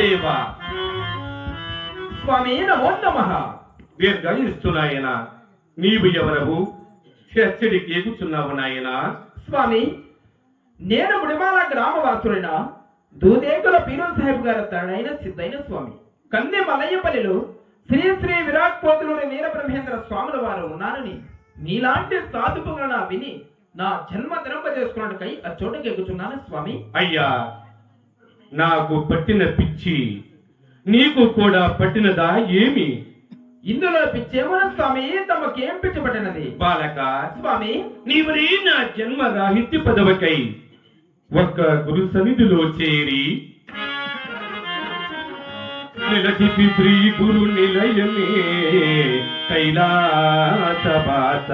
దేవ. స్వామి నమో నమః. దీర్ఘాయుస్సు నాయన. నీవు ఎవరవు? చర్చడికి ఎక్కుచున్నావు నాయన? స్వామి నేను గుడిమాల గ్రామవాసులైన దూదేకుల పీరుల్ సాహెబ్ గారు తనైన సిద్ధైన స్వామి. కన్నె మలయ్యపల్లిలో శ్రీ శ్రీ విరాట్ పోతులూరి వీరబ్రహ్మేంద్ర స్వాముల వారు ఉన్నారని మీలాంటి సాధుపులను విని నా జన్మ దినంప చేసుకున్నట్టుకై ఆ చోటుకి ఎక్కుచున్నాను స్వామి. అయ్యా, నాకు పట్టిన పిచ్చి నీకు కూడా పట్టినదా ఏమి? ఇందులో పిచ్చేమో స్వామి, తమకేం పిచ్చి పట్టినది? బాలక స్వామి, నీవరే నా జన్మ రాహిత్య పదవకై ఒక్క గురు సన్నిధిలో చేరి నిలచిపి శ్రీ గురు నిలయమే కైలాసవాస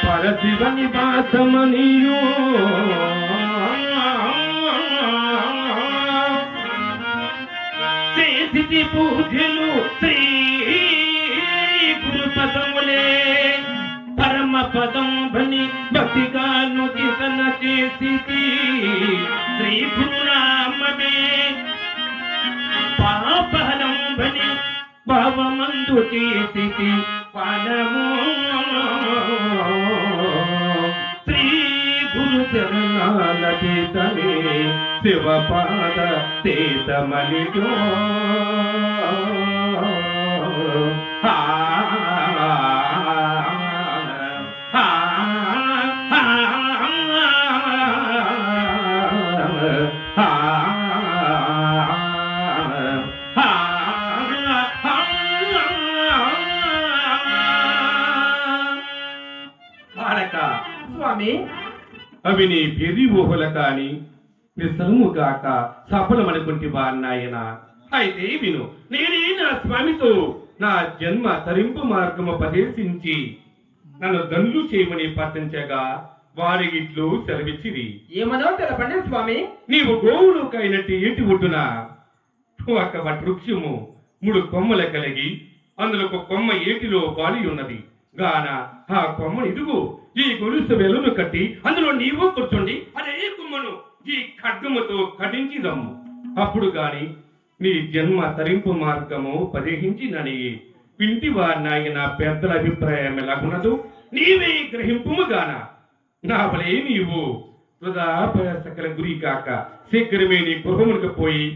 పరశివ నివాసమనియో చేసి పూజలు శ్రీ గురు పదములే పరమ పదం భని భక్తిగాను కిసన చేసి శ్రీ గురునామమే పాపహనం భని భావమందు చేసి పాదము శ్రీ గురు చరణాల తీతమే శివపాద తీతమనిజో స్వామి అవి నీ పెరి ఊహల కాని నిజము గాక సఫలమనుకుంటివా నాయన? అయితే విను, నేనే నా స్వామితో నా జన్మ తరింపు మార్గము ఉపదేశించి నన్ను దండ్లు చేయమని పట్టించగా వారి ఇట్లు సెలవిచ్చిరి. ఏమనో తెలపండి స్వామి. నీవు గోవులు కైనట్టి ఇంటి ఒడ్డున ఒక వృక్షము 3 కొమ్మలు కలిగి అందులో ఒక కొమ్మ ఏటిలో వాలి ఉన్నది గాన ఆ కొమ్మ ఇదుగు ఈ గొలుసు వెలును కట్టి అందులో నీవు కూర్చోండి, అదే కొమ్మను ఈ ఖడ్గముతో కటించిదమ్ము. అప్పుడు గాని నీ జన్మ తరింపు మార్గము ఉపదేశించినని వింటివా నాయన? పెద్దల అభిప్రాయం ఎలాగున్నదు నీవే గ్రహింపుము గాన. నా వలే నీవు వృధా సకల గురి కాక శీఘ్రమే నీ గృహమునకు పోయి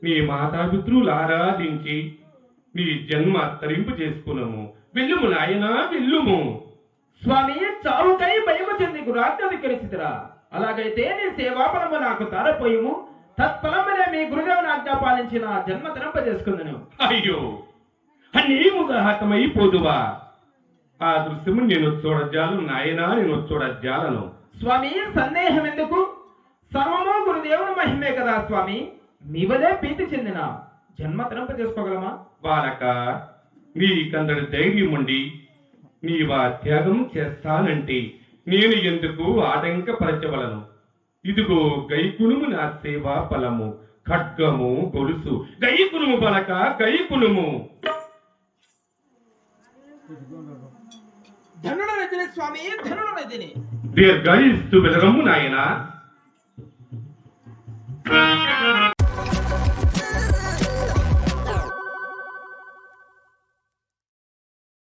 నీ మాతాపితృలు ఆరాధించి నీ జన్మ తరింపు చేసుకున్నాము. వెళ్ళుము నాయనా, వెళ్ళుము. స్వామి చావుకై భయము చెంది గురాజ్ఞాధికరిచితిరా. అలాగైతే నీ సేవాపరము నాకు తారపోయము. తత్ఫలమనే మీ గురుదేవుని ఆజ్ఞ పాలించిన జన్మ తరంప చేసుకుందను. అయ్యో, నీవుగా హతమైపోదువా? ఆ దృశ్యము నేను చూడజాలను నాయనా, నేను చూడజాలను. స్వామి సందేహం ఎందుకు? సర్వము గురుదేవుని మహిమే కదా స్వామి. మీ వలే ప్రీతి చెందిన జన్మ తరంప చేసుకోగలమా? బాలక, నీకందరి ధైర్యం ఉండి నీవా త్యాగం చేస్తానంటే నేను ఎందుకు ఆటంకపరచవలను? ఇదిగో గైకునుము నా సేవా ఫలము, ఖడ్గము గొలుసు. గైకునుము బలక, గైకునుము. ధనుల రజని స్వామి, ధనుల రజని. దీర్ఘాయుస్సు వెలగమ్ము నాయనా.